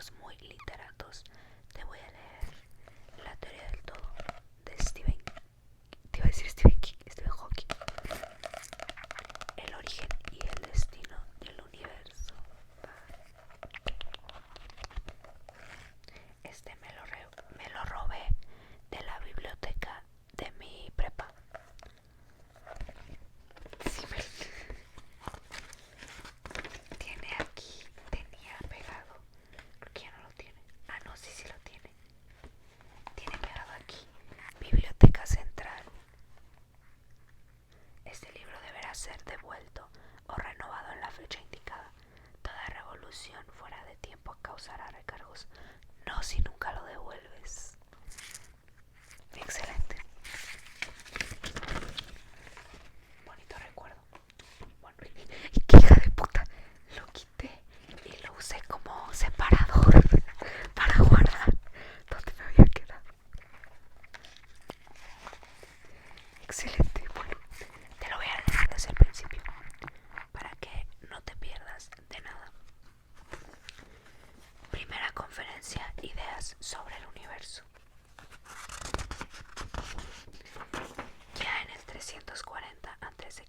somos muy literatos, te voy a leer La teoría del todo de Stephen Hawking. El origen y el destino del universo. Me lo robé de la biblioteca de mi prepa. Sí, tenía pegado. Creo que ya no lo tiene. Ah, no, sí lo tiene. Tiene pegado aquí. Biblioteca Central. Este libro deberá ser devuelto o renovado en la fecha indicada. Toda revolución fuera de tiempo causará recargos. No si nunca lo devuelves. Excelente. Bonito recuerdo. Bueno, y qué hija de puta. Lo quité y lo usé como separador para guardar donde me había quedado. Excelente. Bueno, te lo voy a dejar desde el principio para que no te pierdas de nada. Primera conferencia, ideas sobre el universo. Ya en el 340 a.C.,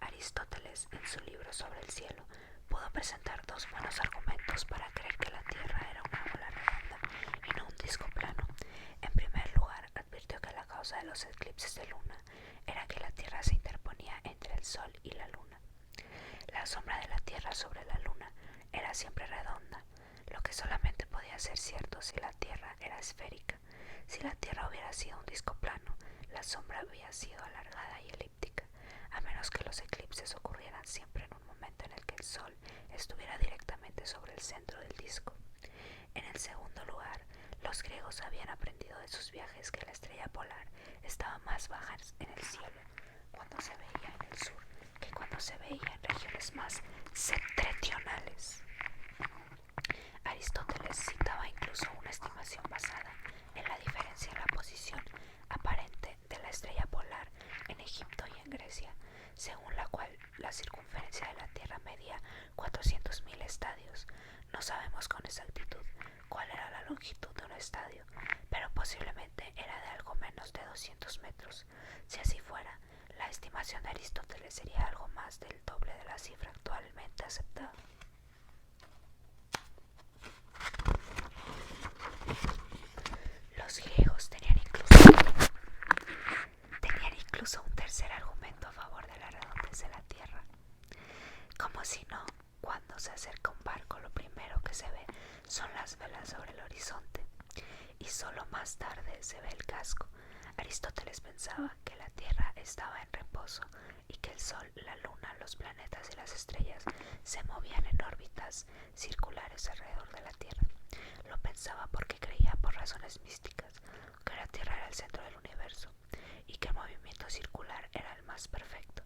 Aristóteles, en su libro sobre el cielo, pudo presentar dos buenos argumentos para creer que la Tierra era una bola redonda y no un disco plano. En primer lugar, advirtió que la causa de los eclipses de luna era que la Tierra se interponía entre el Sol y la Luna. La sombra de la Tierra sobre la Luna era siempre redonda, lo que solamente podía ser cierto si la Tierra era esférica. Si la Tierra hubiera sido un disco plano, la sombra había sido alargada y elíptica, a menos que los eclipses ocurrieran siempre en un momento en el que el Sol estuviera directamente sobre el centro del disco. En el segundo lugar, los griegos habían aprendido de sus viajes que la estrella polar estaba más baja en el cielo cuando se veía en el sur que cuando se veía en regiones más septentrionales. Aristóteles citaba incluso una estimación basada en la diferencia en la posición aparente de la estrella polar en Egipto y en Grecia, según la cual la circunferencia de la Tierra medía 400.000 estadios. No sabemos con exactitud cuál era la longitud de un estadio, pero posiblemente era de algo menos de 200 metros. Si así fuera, la estimación de Aristóteles sería algo más del doble de la cifra actualmente aceptada. Los griegos tenían incluso un tercer argumento a favor de la redondez de la Tierra. Como si no, cuando se acerca un barco lo primero que se ve son las velas sobre el horizonte y solo más tarde se ve el casco. Aristóteles pensaba que la Tierra estaba en reposo y que el Sol, la Luna, los planetas y las estrellas se movían en órbitas circulares alrededor de la Tierra. Lo pensaba porque creía, por razones místicas, que la Tierra era el centro del universo y que el movimiento circular era el más perfecto.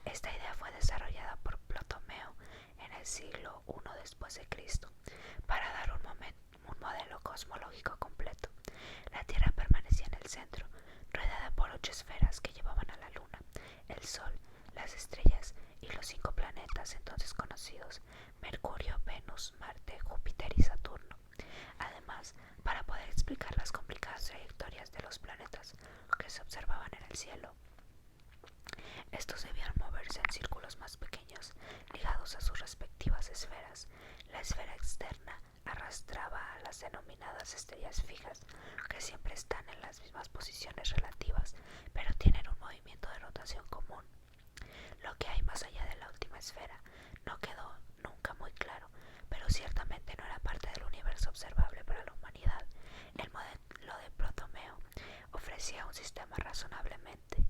Esta idea fue desarrollada por Ptolomeo en el siglo I después de Cristo para dar un modelo cosmológico completo. La Tierra permanecía en el centro, rodeada por 8 esferas que llevaban a la Luna, el Sol, las estrellas y los 5 planetas entonces conocidos: Mercurio, Venus, Marte, Júpiter y Saturno. Además, para poder explicar las complicadas trayectorias de los planetas que se observaban en el cielo, estos debían moverse en círculos más pequeños, ligados a sus respectivas esferas. La esfera externa arrastraba a las denominadas estrellas fijas, que siempre están en las mismas posiciones relativas, pero tienen un movimiento de rotación común. Lo que hay más allá de la última esfera no quedó nunca muy claro, pero ciertamente no era parte del universo observable para la humanidad. El modelo de Ptolomeo ofrecía un sistema razonablemente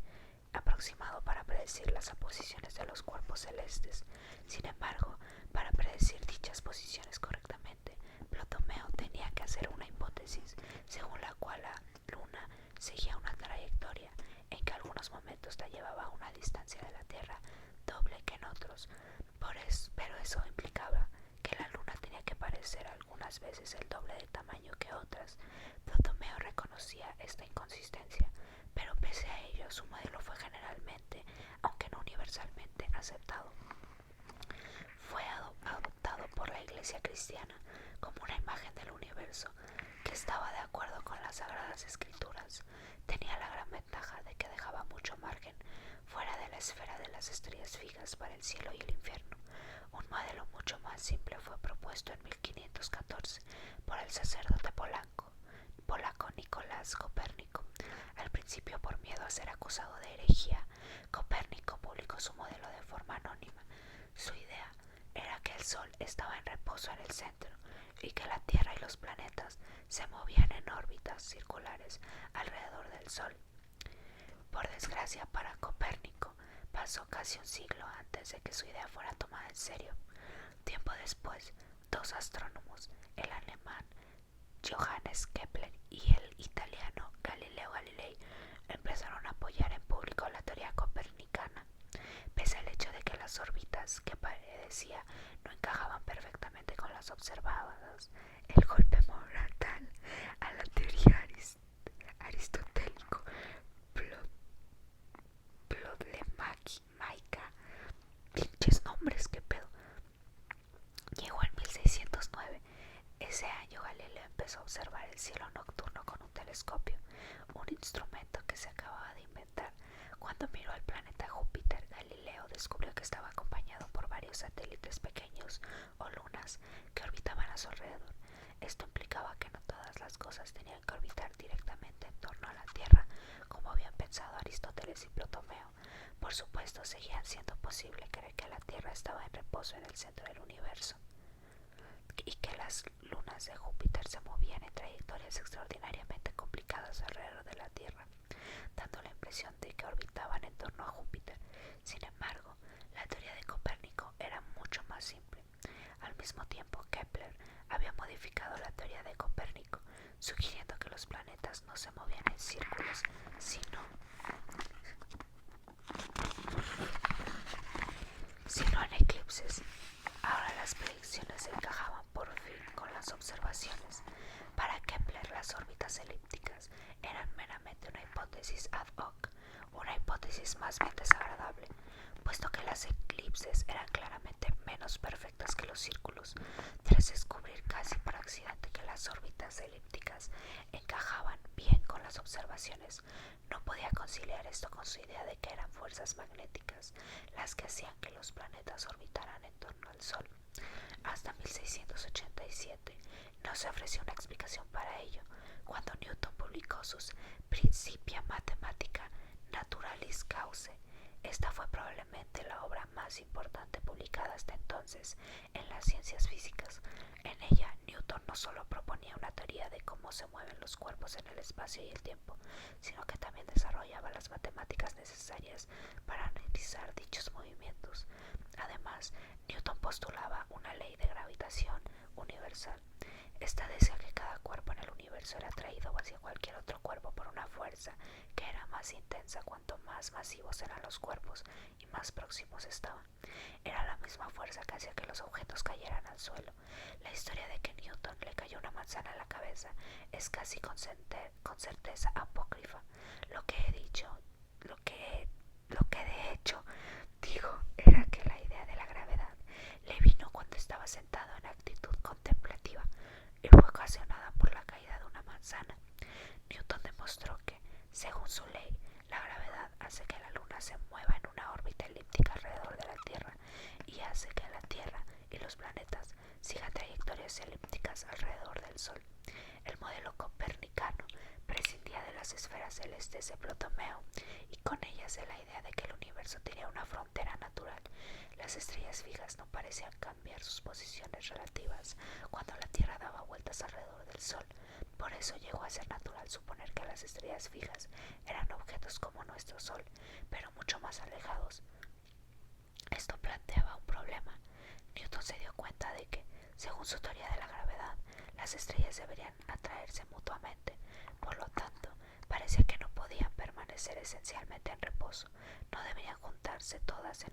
aproximado para predecir las posiciones de los cuerpos celestes. Sin embargo, para predecir dichas posiciones correctamente, Ptolomeo tenía que hacer una hipótesis según la cual la Luna seguía una trayectoria en que algunos momentos la llevaba a una distancia de la Tierra doble que en otros. Pero eso implicaba que la Luna tenía que parecer algunas veces el doble de tamaño que otras. Ptolomeo reconocía esta inconsistencia, pero pese a ello su modelo fue generalmente, aunque no universalmente, aceptado. Fue adoptado por la la Iglesia cristiana como una imagen del universo que estaba de acuerdo con las Sagradas Escrituras. Tenía la gran ventaja de que dejaba mucho margen fuera de la esfera de las estrellas fijas para el cielo y el infierno. Un modelo mucho más simple fue propuesto en 1514 por el sacerdote polaco Nicolás Copérnico. Al principio, por miedo a ser acusado de herejía, Copérnico publicó su modelo de forma anónima. Su idea era que el Sol estaba en reposo en el centro y que la Tierra y los planetas se movían en órbitas circulares alrededor del Sol. Por desgracia para Copérnico, pasó casi un siglo antes de que su idea fuera tomada en serio. Tiempo después, dos astrónomos, el alemán Johannes Kepler y el italiano Galileo Galilei, empezaron a apoyar en público la teoría copernicana. Pese al hecho de que las órbitas que predecía no encajaban perfectamente con las observadas, el golpe mortal a la teoría aristotélico ptolemaica, pinches nombres, que pedo, llegó en 1609. Ese año Galileo empezó a observar el cielo nocturno con un telescopio, un instrumento que se acababa de inventar. Cuando miró al planeta Júpiter, Galileo descubrió que estaba acompañado por varios satélites pequeños o lunas que orbitaban a su alrededor. Esto implicaba que no todas las cosas tenían que orbitar directamente en torno a la Tierra, como habían pensado Aristóteles y Ptolomeo. Por supuesto, seguía siendo posible creer que la Tierra estaba en reposo en el centro del universo y que las lunas de Júpiter se movían en trayectorias extraordinariamente complicadas alrededor de la Tierra, dando la impresión de que orbitaban en torno a Júpiter. Sin embargo, la teoría de Copérnico era mucho más simple. Al mismo tiempo, Kepler había modificado la teoría de Copérnico, sugiriendo que los planetas no se movían en círculos, sino en eclipses. Ahora las predicciones encajaban por fin con las observaciones. Para Kepler, las órbitas elípticas eran meramente una hipótesis ad hoc, una hipótesis más bien desagradable, puesto que las eclipses eran claramente menos perfectas que los círculos. Tras descubrir casi por accidente que las órbitas elípticas encajaban bien con las observaciones, no podía conciliar esto con su idea de que eran fuerzas magnéticas las que hacían que los planetas orbitaran en torno al Sol. Hasta 1687 no se ofreció una explicación para ello. Cuando Newton publicó sus Principia Mathematica Naturalis Causae, esta fue probablemente la obra más importante publicada hasta entonces en las ciencias físicas. En ella, Newton no solo proponía una teoría de cómo se mueven los cuerpos en el espacio y el tiempo, sino que también desarrollaba las matemáticas necesarias para analizar dichos movimientos. Además, Newton postulaba una ley de gravitación universal. Esta decía que cada cuerpo en el universo era atraído hacia cualquier otro cuerpo por una fuerza que era más intensa cuanto más masivos eran los cuerpos y más próximos estaban. Era la misma fuerza que hacía que los objetos cayeran al suelo. La historia de que Newton le cayó una manzana en la cabeza es casi con certeza apócrifa. Lo que de hecho digo era que la idea de la gravedad le vino cuando estaba sentado en actitud contemplativa y fue ocasionada por la caída de una manzana. Newton demostró que, según su ley, la gravedad hace que la Luna se mueva en una órbita elíptica alrededor de la Tierra y hace que la Tierra y los planetas sigan trayectorias elípticas alrededor del Sol. El modelo copernicano prescindía de las esferas celestes de Ptolomeo y con ellas de la idea de que el universo tenía una frontera natural. Las estrellas fijas no parecían cambiar sus posiciones relativas cuando la Tierra daba vueltas alrededor del Sol. Por eso llegó a ser natural suponer que las estrellas fijas eran objetos como nuestro Sol, pero mucho más alejados. Esto planteaba un problema. Newton se dio cuenta de que, según su teoría de la gravedad, las estrellas deberían atraerse mutuamente. Por lo tanto, parecía que no podían permanecer esencialmente en reposo. No deberían juntarse todas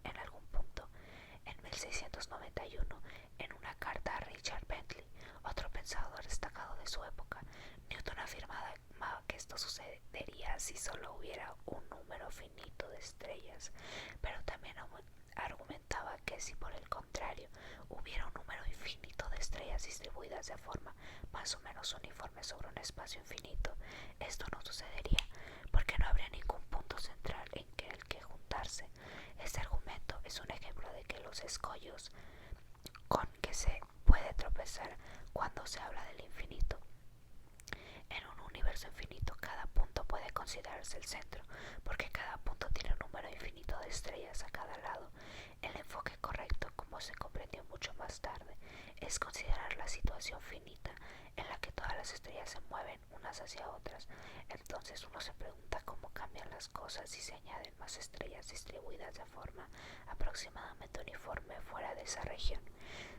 en algún punto. En 1691, en una carta a Richard Bentley, otro pensador destacado de su época, Newton afirmaba que esto sucedería si solo hubiera un número finito de estrellas, pero también argumentaba que si por el contrario hubiera un número infinito distribuidas de forma más o menos uniforme sobre un espacio infinito, esto no sucedería, porque no habría ningún punto central en el que juntarse. Este argumento es un ejemplo de que los escollos con que se puede tropezar cuando se habla del infinito. En un universo infinito, cada punto puede considerarse el centro, porque cada punto tiene un número infinito de estrellas a cada lado. El enfoque correcto, como se comprendió mucho más tarde, es considerar la situación finita en la que todas las estrellas se mueven unas hacia otras. Entonces uno se pregunta cómo cambian las cosas si se añaden más estrellas distribuidas de forma aproximadamente uniforme fuera de esa región.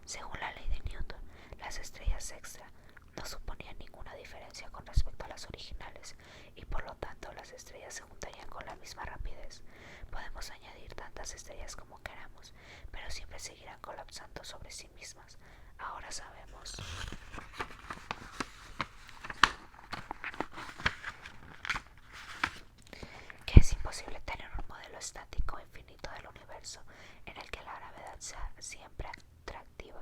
Según la ley de Newton, las estrellas extra no suponían ninguna diferencia con respecto a las originales y por lo tanto las estrellas se juntarían con la misma rapidez. Podemos añadir tantas estrellas como queramos, pero siempre seguirán colapsando sobre sí mismas. Ahora sabemos que es imposible tener un modelo estático infinito del universo en el que la gravedad sea siempre atractiva,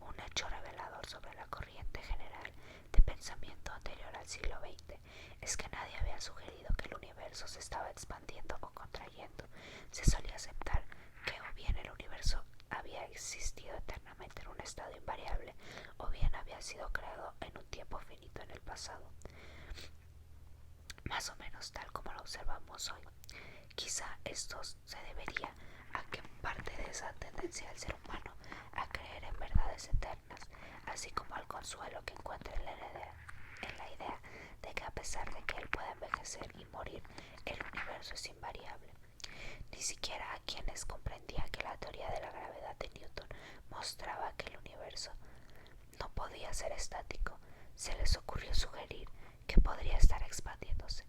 un hecho revelador sobre la corriente general de pensamiento anterior al siglo XX es que nadie había sugerido que el universo se estaba expandiendo o contrayendo. Se solía aceptar que o bien el universo había existido eternamente en un estado invariable o bien había sido creado en un tiempo finito en el pasado, más o menos tal como lo observamos hoy. Quizá esto se debería a que parte de esa tendencia del ser humano a creer en verdades eternas, así como al consuelo que encuentra en la idea de que a pesar de que él pueda envejecer y morir, el universo es invariable. Ni siquiera a quienes comprendían que la teoría de la gravedad de Newton mostraba que el universo no podía ser estático, se les ocurrió sugerir que podría estar expandiéndose.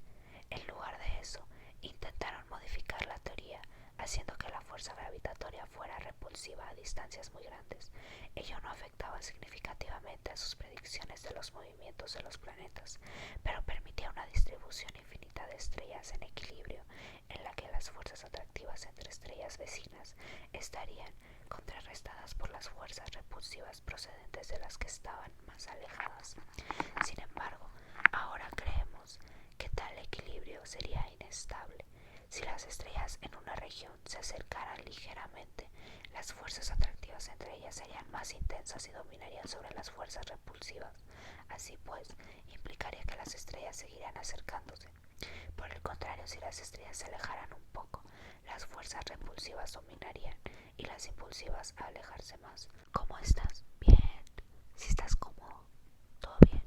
En lugar de eso, intentaron modificar la teoría, haciendo que la fuerza gravitatoria fuera repulsiva a distancias muy grandes. Ello no afectaba significativamente a sus predicciones de los movimientos de los planetas, pero permitía una distribución infinita de estrellas en equilibrio, en la que las fuerzas atractivas entre estrellas vecinas estarían contrarrestadas por las fuerzas repulsivas procedentes de las que estaban más alejadas. Sin embargo, ahora creemos que tal equilibrio sería inestable. Si las estrellas en una región se acercaran ligeramente, las fuerzas atractivas entre ellas serían más intensas y dominarían sobre las fuerzas repulsivas. Así pues, implicaría que las estrellas seguirían acercándose. Por el contrario, si las estrellas se alejaran un poco, las fuerzas repulsivas dominarían y las impulsivas a alejarse más. ¿Cómo estás? Bien. Si estás cómodo, todo bien.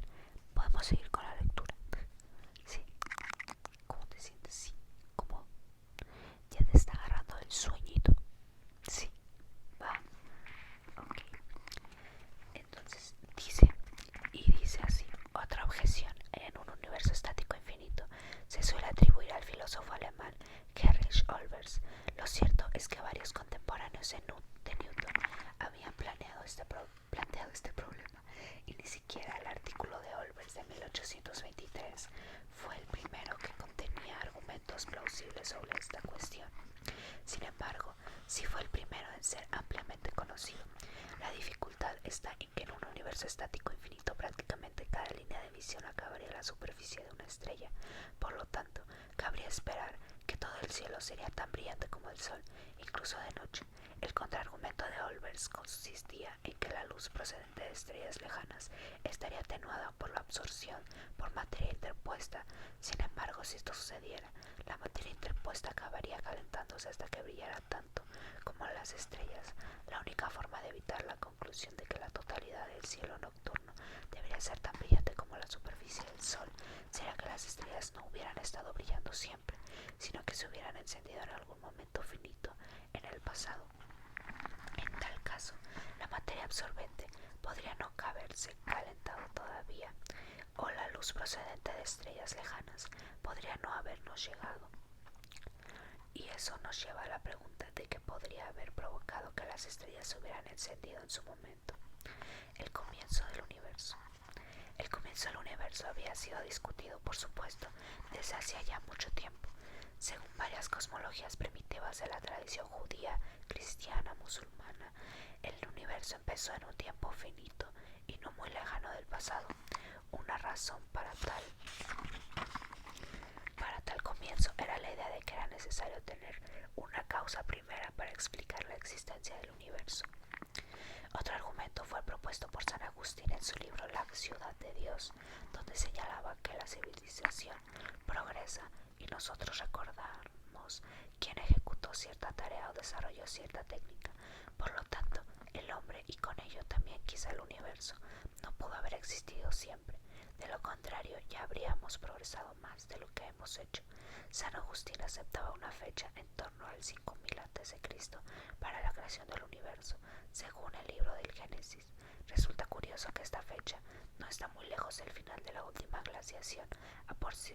Podemos seguir con la lectura. Sí. ¿Cómo te sientes? Sí. ¿Cómo? ¿Ya te está agarrando el sueñito? Sí. Va. Ok. Entonces dice así. Otra objeción en un universo estático infinito se suele atribuir al filósofo alemán Heinrich Olbers. Lo cierto es que varios contemporáneos de Newton habían planteado este problema, y ni siquiera el artículo de Olbers de 1823 fue el primero que contenía argumentos plausibles sobre esta cuestión. Sin embargo, sí fue el primero en ser ampliamente conocido. La dificultad está en que en un universo estático infinito prácticamente cada línea de visión acabaría en la superficie de una estrella. Por lo tanto, cabría esperar que todo el cielo sería tan brillante como el sol, incluso de noche. El contraargumento de Olbers consistía en que la luz procedente de estrellas lejanas estaría atenuada por la absorción por materia interpuesta. Sin embargo, si esto sucediera, la materia interpuesta acabaría calentándose hasta que brillara tanto como las estrellas. La única forma de evitar la conclusión de que la totalidad del cielo nocturno debería ser tan brillante como la superficie del sol sería que las estrellas no hubieran estado brillando siempre, sino que se hubieran encendido en algún momento finito en el pasado. En tal caso, la materia absorbente podría no haberse calentado todavía, o la luz procedente de estrellas lejanas podría no habernos llegado. Y eso nos lleva a la pregunta de qué podría haber provocado que las estrellas se hubieran encendido en su momento. El comienzo del universo. El comienzo del universo había sido discutido, por supuesto, desde hacía ya mucho tiempo. Según varias cosmologías primitivas de la tradición judía, cristiana, musulmana, el universo empezó en un tiempo finito y no pasado. Una razón para tal comienzo era la idea de que era necesario tener una causa primera para explicar la existencia del universo. Otro argumento fue propuesto por San Agustín en su libro La ciudad de Dios, donde señalaba que la civilización progresa y nosotros recordamos quién ejecutó cierta tarea o desarrolló cierta técnica. Por lo tanto, el hombre y con ello también quizá el universo no pudo haber existido siempre. De lo contrario, ya habríamos progresado más de lo que hemos hecho. San Agustín aceptaba una fecha en torno al 5000 a.C. para la creación del universo, según el libro del Génesis. Resulta curioso que esta fecha no está muy lejos del final de la última glaciación,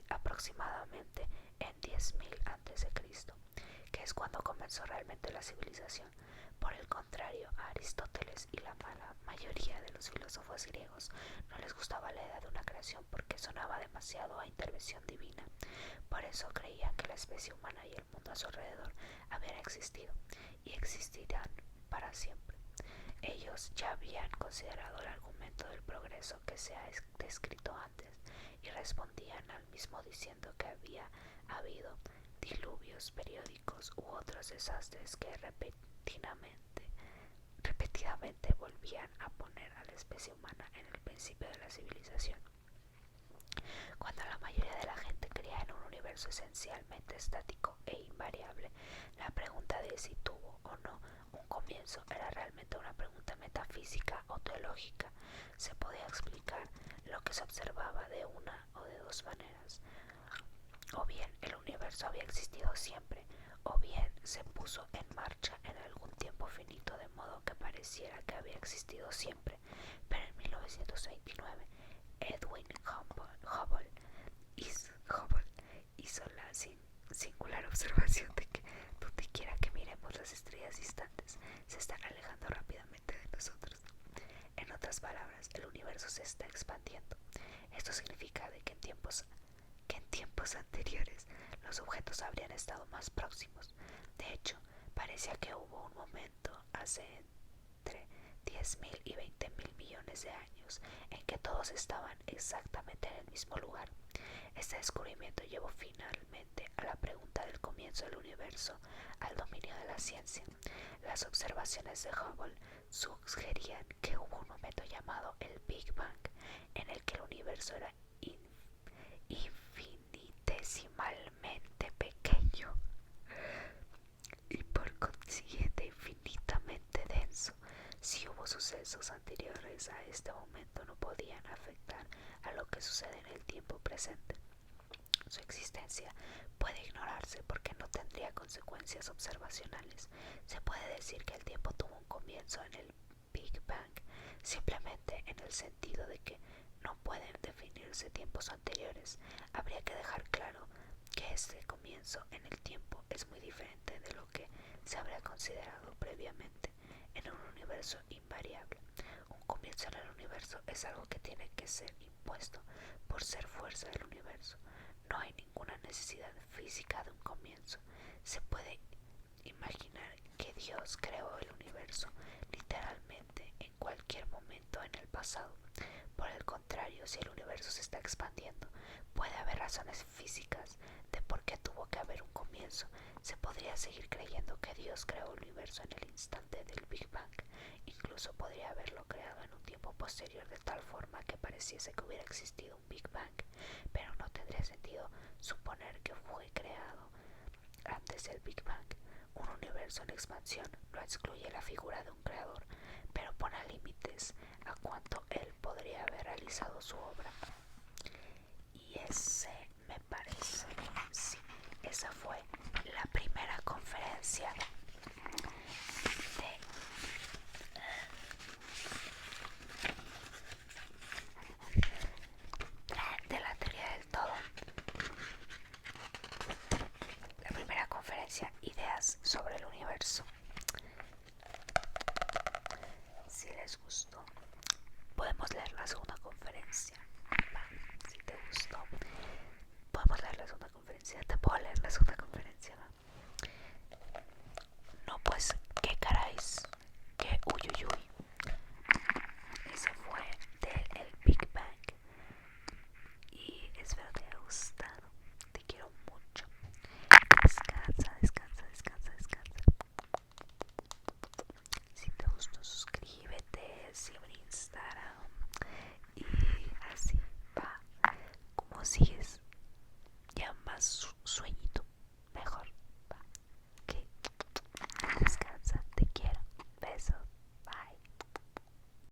aproximadamente en 10.000 a.C., que es cuando comenzó realmente la civilización. Por el contrario, a Aristóteles y la mayoría de los filósofos griegos no les gustaba la idea de una creación porque sonaba demasiado a intervención divina. Por eso creían que la especie humana y el mundo a su alrededor habían existido y existirán para siempre. Ellos ya habían considerado el argumento del progreso que se ha descrito antes y respondían al mismo diciendo que había habido diluvios periódicos u otros desastres que repetidamente volvían a poner a la especie humana en el principio de la civilización. Cuando la mayoría de la gente creía en un universo esencialmente estático e invariable, la pregunta de si tuvo o no un comienzo era realmente una pregunta metafísica o teológica. Se podía explicar lo que se observaba de una o de dos maneras. O bien el universo había existido siempre, o bien se puso en marcha en algún tiempo finito de modo que pareciera que había existido siempre. Pero en 1929 Edwin Hubble hizo la singular observación de que donde quiera que miremos las estrellas distantes se están alejando rápidamente de nosotros. En otras palabras, el universo se está expandiendo. Esto significa que en tiempos anteriores los objetos habrían estado más próximos. De hecho, parecía que hubo un momento hace entre 10.000 y 20.000 millones de años en que todos estaban exactamente en el mismo lugar. Este descubrimiento llevó finalmente a la pregunta del comienzo del universo al dominio de la ciencia. Las observaciones de Hubble sugerían que hubo un momento llamado el Big Bang en el que el universo era infinitesimalmente pequeño y por consiguiente infinitamente denso. Si hubo sucesos anteriores a este momento, no podían afectar a lo que sucede en el tiempo presente. Su existencia puede ignorarse porque no tendría consecuencias observacionales. Se puede decir que el tiempo tuvo un comienzo en el Big Bang, simplemente en el sentido de que no pueden definirse tiempos anteriores. Habría que dejar claro que este comienzo en el tiempo es muy diferente de lo que se habría considerado previamente en un universo invariable. Un comienzo en el universo es algo que tiene que ser impuesto por ser fuerza del universo. No hay ninguna necesidad física de un comienzo. Se puede imaginar que Dios creó el universo literalmente en cualquier momento en el pasado. Por el contrario, si el universo se está expandiendo, puede haber razones físicas de por qué tuvo que haber un comienzo. Se podría seguir creyendo que Dios creó el universo en el instante del Big Bang. Incluso podría haberlo creado en un tiempo posterior de tal forma que pareciese que hubiera existido un Big Bang, pero no tendría sentido suponer que fue creado antes del Big Bang. Un universo en expansión no excluye la figura de un creador, pero pone límites a cuánto él podría haber realizado su obra. Y ese me parece, sí, esa fue la primera conferencia de la teoría del todo. La primera conferencia, ideas sobre el universo. Si les gustó, podemos leer la segunda conferencia. Si te gustó, podemos leer la segunda conferencia. Te puedo leer la segunda conferencia, ¿no? No, pues, qué caráis, qué uyuyuy. Ese fue del Big Bang. cómo sigues.